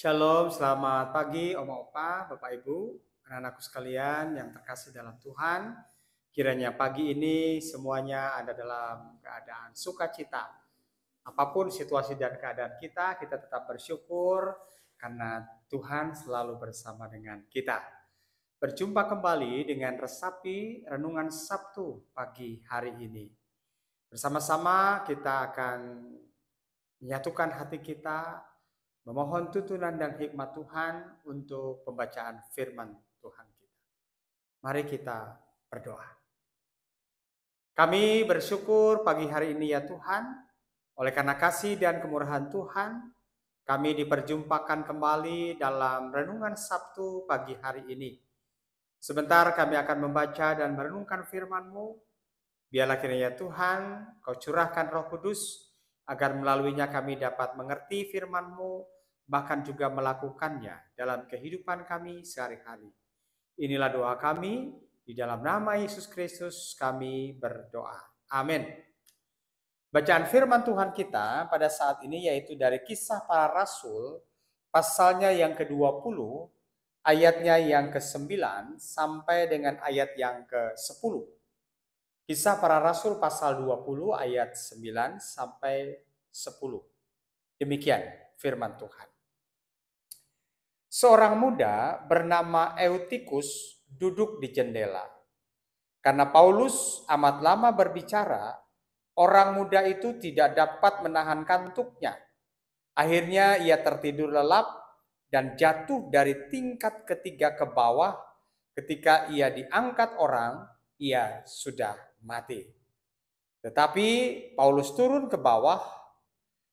Shalom, selamat pagi Oma Opa, Bapak Ibu, anak-anakku sekalian yang terkasih dalam Tuhan. Kiranya pagi ini semuanya ada dalam keadaan sukacita. Apapun situasi dan keadaan kita tetap bersyukur karena Tuhan selalu bersama dengan kita. Berjumpa kembali dengan Resapi Renungan Sabtu pagi hari ini. Bersama-sama kita akan menyatukan hati kita, memohon tuntunan dan hikmat Tuhan untuk pembacaan firman Tuhan kita. Mari kita berdoa. Kami bersyukur pagi hari ini ya Tuhan, oleh karena kasih dan kemurahan Tuhan, kami diperjumpakan kembali dalam renungan Sabtu pagi hari ini. Sebentar kami akan membaca dan merenungkan firman-Mu. Biarlah kiranya Tuhan, Kau curahkan Roh Kudus, agar melaluinya kami dapat mengerti firman-Mu, bahkan juga melakukannya dalam kehidupan kami sehari-hari. Inilah doa kami, di dalam nama Yesus Kristus kami berdoa. Amin. Bacaan firman Tuhan kita pada saat ini yaitu dari Kisah Para Rasul, pasalnya yang ke-20, ayatnya yang ke-9 sampai dengan ayat yang ke-10. Kisah Para Rasul pasal 20 ayat 9 sampai 10. Demikian firman Tuhan. Seorang muda bernama Eutikus duduk di jendela. Karena Paulus amat lama berbicara, orang muda itu tidak dapat menahan kantuknya. Akhirnya ia tertidur lelap dan jatuh dari tingkat ketiga ke bawah. Ketika ia diangkat orang, ia sudah mati. Tetapi Paulus turun ke bawah,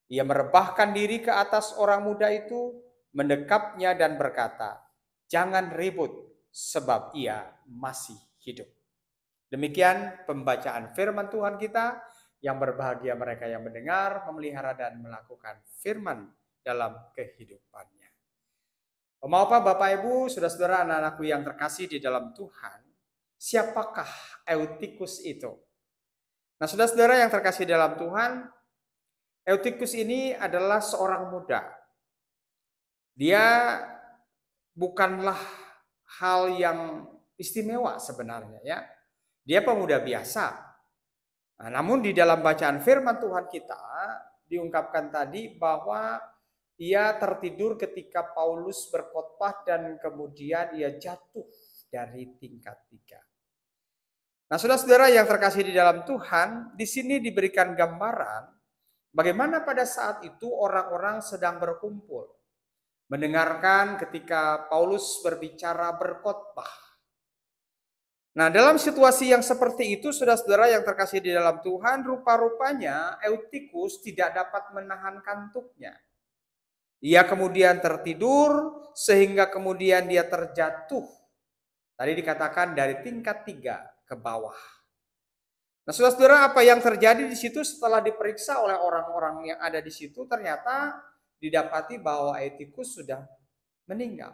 ia merebahkan diri ke atas orang muda itu, mendekapnya dan berkata, "Jangan ribut, sebab ia masih hidup." Demikian pembacaan firman Tuhan kita. Yang berbahagia mereka yang mendengar, memelihara dan melakukan firman dalam kehidupannya. Oma Opa, Bapak Ibu, saudara-saudara, anak-anakku yang terkasih di dalam Tuhan, siapakah Eutikus itu? Nah, saudara-saudara yang terkasih dalam Tuhan, Eutikus ini adalah seorang muda. Dia bukanlah hal yang istimewa sebenarnya ya. Dia pemuda biasa. Nah, namun di dalam bacaan firman Tuhan kita diungkapkan tadi bahwa ia tertidur ketika Paulus berkhotbah dan kemudian ia jatuh dari tingkat 3. Nah, saudara-saudara yang terkasih di dalam Tuhan, di sini diberikan gambaran bagaimana pada saat itu orang-orang sedang berkumpul, mendengarkan ketika Paulus berbicara berkhotbah. Nah, dalam situasi yang seperti itu, saudara-saudara yang terkasih di dalam Tuhan, rupa-rupanya Eutikus tidak dapat menahan kantuknya. Ia kemudian tertidur sehingga kemudian dia terjatuh. Tadi dikatakan dari tingkat 3 ke bawah. Nah, saudara-saudara, apa yang terjadi di situ setelah diperiksa oleh orang-orang yang ada di situ, ternyata didapati bahwa Eutikus sudah meninggal.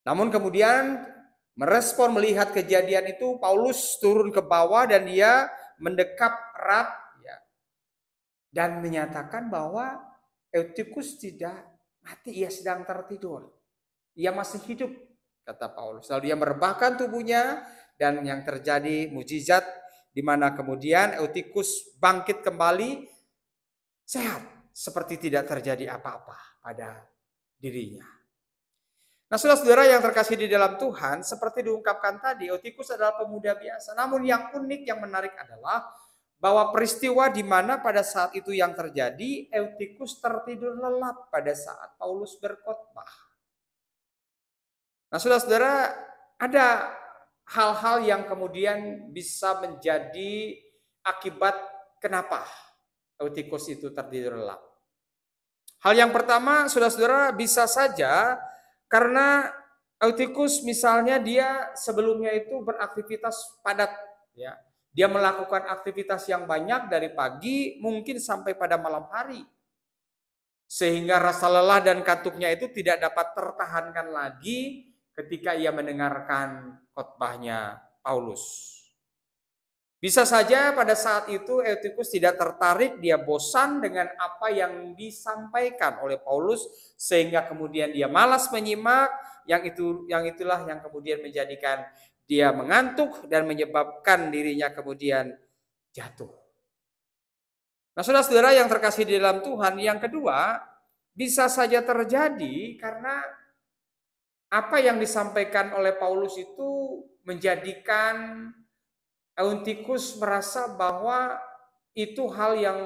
Namun kemudian merespon melihat kejadian itu, Paulus turun ke bawah dan dia mendekap erat ya, dan menyatakan bahwa Eutikus tidak mati, ia sedang tertidur. Ia masih hidup, kata Paulus. Lalu dia merebahkan tubuhnya dan yang terjadi mujizat di mana kemudian Eutikus bangkit kembali sehat, seperti tidak terjadi apa-apa pada dirinya. Nah, saudara-saudara yang terkasih di dalam Tuhan, seperti diungkapkan tadi, Eutikus adalah pemuda biasa. Namun yang unik, yang menarik adalah bahwa peristiwa di mana pada saat itu yang terjadi, Eutikus tertidur lelap pada saat Paulus berkhotbah. Nah, saudara-saudara, ada hal-hal yang kemudian bisa menjadi akibat kenapa Eutikus itu tertidur lelap. Hal yang pertama, saudara-saudara, bisa saja karena Eutikus misalnya dia sebelumnya itu beraktivitas padat, ya. Dia melakukan aktivitas yang banyak dari pagi mungkin sampai pada malam hari. Sehingga rasa lelah dan kantuknya itu tidak dapat tertahankan lagi ketika ia mendengarkan khotbahnya Paulus. Bisa saja pada saat itu Eutikus tidak tertarik, dia bosan dengan apa yang disampaikan oleh Paulus sehingga kemudian dia malas menyimak, yang itulah yang kemudian menjadikan dia mengantuk dan menyebabkan dirinya kemudian jatuh. Nah, saudara-saudara yang terkasih di dalam Tuhan, yang kedua bisa saja terjadi karena apa yang disampaikan oleh Paulus itu menjadikan Eutikus merasa bahwa itu hal yang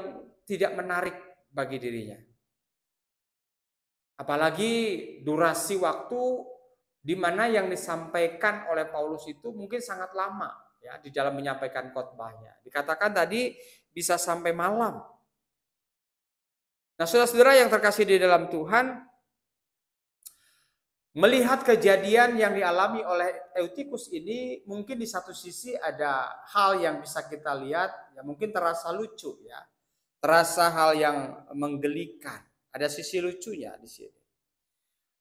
tidak menarik bagi dirinya. Apalagi durasi waktu di mana yang disampaikan oleh Paulus itu mungkin sangat lama ya di dalam menyampaikan khotbahnya. Dikatakan tadi bisa sampai malam. Nah, saudara-saudara yang terkasih di dalam Tuhan, melihat kejadian yang dialami oleh Eutikus ini, mungkin di satu sisi ada hal yang bisa kita lihat, ya mungkin terasa lucu ya, terasa hal yang menggelikan, ada sisi lucunya di sini.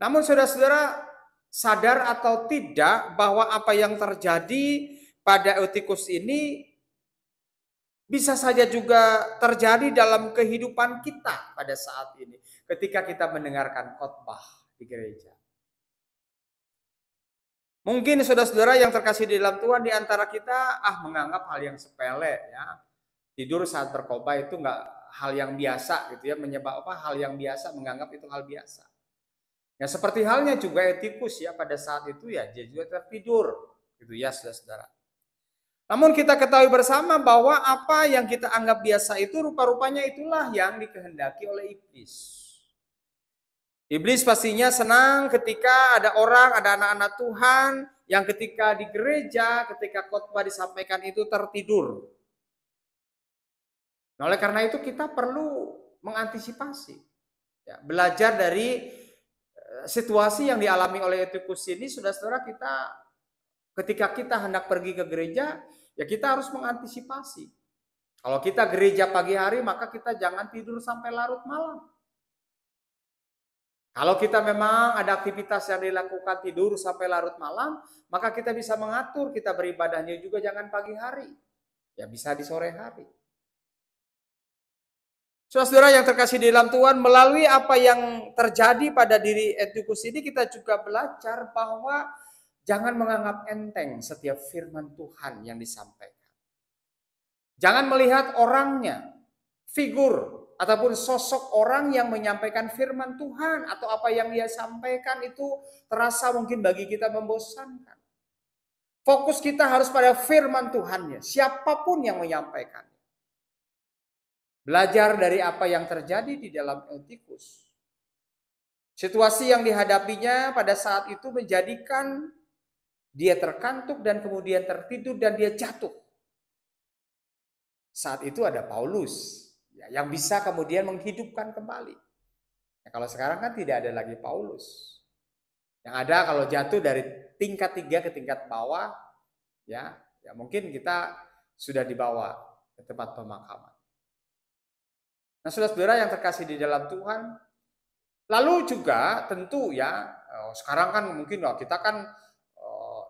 Namun saudara-saudara sadar atau tidak bahwa apa yang terjadi pada Eutikus ini bisa saja juga terjadi dalam kehidupan kita pada saat ini, ketika kita mendengarkan khotbah di gereja. Mungkin saudara-saudara yang terkasih di dalam Tuhan, di antara kita menganggap hal yang sepele ya. Tidur saat berkhotbah itu enggak hal yang biasa gitu ya, menyebabkan hal yang biasa, menganggap itu hal biasa. Ya seperti halnya juga Eutikus ya, pada saat itu ya dia juga tertidur gitu ya saudara-saudara. Namun kita ketahui bersama bahwa apa yang kita anggap biasa itu rupa-rupanya itulah yang dikehendaki oleh iblis. Iblis pastinya senang ketika ada orang, ada anak-anak Tuhan yang ketika di gereja, ketika khotbah disampaikan itu tertidur. Nah, oleh karena itu kita perlu mengantisipasi, ya, belajar dari situasi yang dialami oleh Eutikus ini, saudara-saudara kita ketika kita hendak pergi ke gereja, ya kita harus mengantisipasi. Kalau kita gereja pagi hari, maka kita jangan tidur sampai larut malam. Kalau kita memang ada aktivitas yang dilakukan tidur sampai larut malam, maka kita bisa mengatur kita beribadahnya juga jangan pagi hari. Ya bisa di sore hari. Saudara-saudara yang terkasih di dalam Tuhan, melalui apa yang terjadi pada diri Eutikus ini kita juga belajar bahwa jangan menganggap enteng setiap firman Tuhan yang disampaikan. Jangan melihat orangnya, figur ataupun sosok orang yang menyampaikan firman Tuhan atau apa yang dia sampaikan itu terasa mungkin bagi kita membosankan. Fokus kita harus pada firman Tuhannya, siapapun yang menyampaikan. Belajar dari apa yang terjadi di dalam Eutikus. Situasi yang dihadapinya pada saat itu menjadikan dia terkantuk dan kemudian tertidur dan dia jatuh. Saat itu ada Paulus yang bisa kemudian menghidupkan kembali. Nah, kalau sekarang kan tidak ada lagi Paulus. Yang ada kalau jatuh dari tingkat 3 ke tingkat bawah, ya mungkin kita sudah dibawa ke tempat pemakaman. Nah, saudara-saudara yang terkasih di dalam Tuhan, lalu juga tentu ya, sekarang kan mungkin kita kan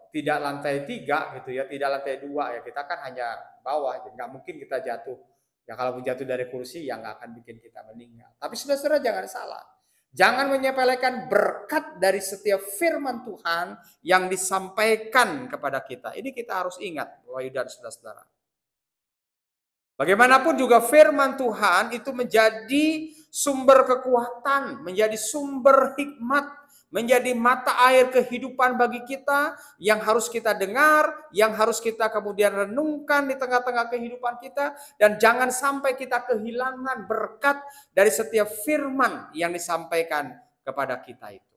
tidak lantai 3 gitu ya, tidak lantai 2 ya, kita kan hanya bawah, nggak mungkin kita jatuh. Ya kalau jatuh dari kursi ya nggak akan bikin kita meninggal. Tapi saudara-saudara jangan salah. Jangan menyepelekan berkat dari setiap firman Tuhan yang disampaikan kepada kita. Ini kita harus ingat, Bapak Ibu dan saudara-saudara. Bagaimanapun juga firman Tuhan itu menjadi sumber kekuatan, menjadi sumber hikmat, menjadi mata air kehidupan bagi kita yang harus kita dengar, yang harus kita kemudian renungkan di tengah-tengah kehidupan kita, dan jangan sampai kita kehilangan berkat dari setiap firman yang disampaikan kepada kita itu.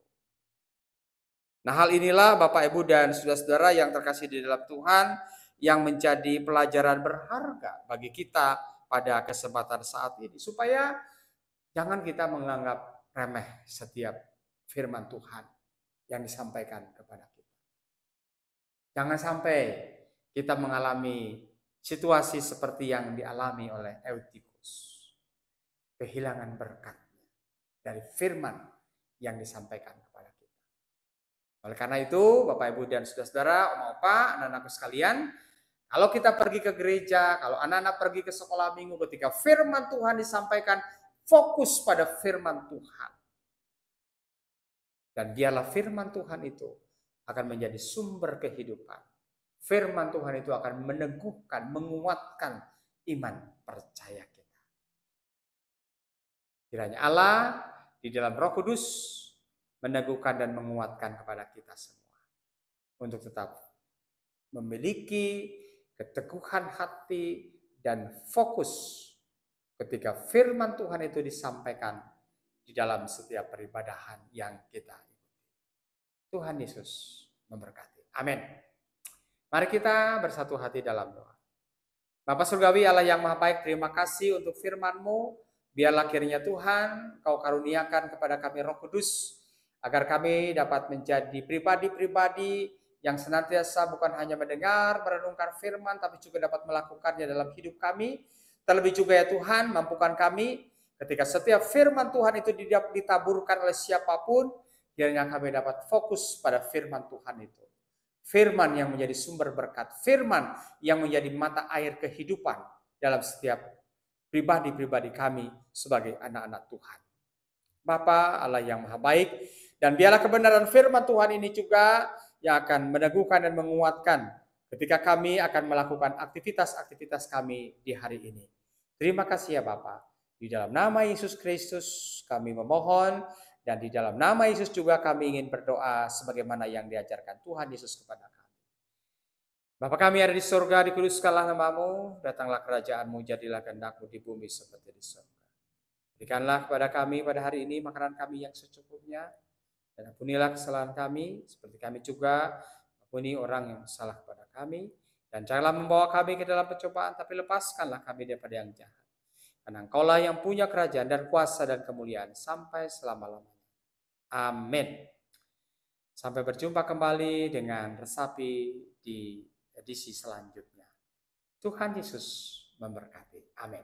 Nah, hal inilah Bapak Ibu dan saudara-saudara yang terkasih di dalam Tuhan yang menjadi pelajaran berharga bagi kita pada kesempatan saat ini, supaya jangan kita menganggap remeh setiap firman Tuhan yang disampaikan kepada kita. Jangan sampai kita mengalami situasi seperti yang dialami oleh Eutikus. Kehilangan berkatnya dari firman yang disampaikan kepada kita. Oleh karena itu, Bapak Ibu dan saudara-saudara, Om Opa, anak-anakku sekalian, Kalau kita pergi ke gereja, kalau anak-anak pergi ke sekolah minggu, ketika firman Tuhan disampaikan, fokus pada firman Tuhan. Dan biarlah firman Tuhan itu akan menjadi sumber kehidupan. Firman Tuhan itu akan meneguhkan, menguatkan iman percaya kita. Kiranya Allah di dalam Roh Kudus meneguhkan dan menguatkan kepada kita semua untuk tetap memiliki keteguhan hati dan fokus ketika firman Tuhan itu disampaikan di dalam setiap peribadahan yang kita ikuti. Tuhan Yesus memberkati. Amin. Mari kita bersatu hati dalam doa. Bapa Surgawi, Allah yang Maha Baik, terima kasih untuk firman-Mu. Biarlah kiranya Tuhan Kau karuniakan kepada kami Roh Kudus, agar kami dapat menjadi pribadi-pribadi yang senantiasa bukan hanya mendengar, merenungkan firman, tapi juga dapat melakukannya dalam hidup kami. Terlebih juga ya Tuhan, mampukan kami ketika setiap firman Tuhan itu ditaburkan oleh siapapun, kiranya kami dapat fokus pada firman Tuhan itu. Firman yang menjadi sumber berkat, firman yang menjadi mata air kehidupan dalam setiap pribadi-pribadi kami sebagai anak-anak Tuhan. Bapa Allah yang Maha Baik, dan biarlah kebenaran firman Tuhan ini juga yang akan meneguhkan dan menguatkan ketika kami akan melakukan aktivitas-aktivitas kami di hari ini. Terima kasih ya Bapa. Di dalam nama Yesus Kristus kami memohon, dan di dalam nama Yesus juga kami ingin berdoa sebagaimana yang diajarkan Tuhan Yesus kepada kami. Bapa kami ada di surga, dikuduskanlah nama-Mu, datanglah kerajaan-Mu, jadilah kehendak-Mu di bumi seperti di surga. Berikanlah kepada kami pada hari ini makanan kami yang secukupnya, dan ampunilah kesalahan kami, seperti kami juga ampuni orang yang salah kepada kami. Dan janganlah membawa kami ke dalam pencobaan, tapi lepaskanlah kami daripada yang jahat. Karena Engkaulah yang punya kerajaan dan kuasa dan kemuliaan sampai selama-lamanya. Amin. Sampai berjumpa kembali dengan Resapi di edisi selanjutnya. Tuhan Yesus memberkati. Amin.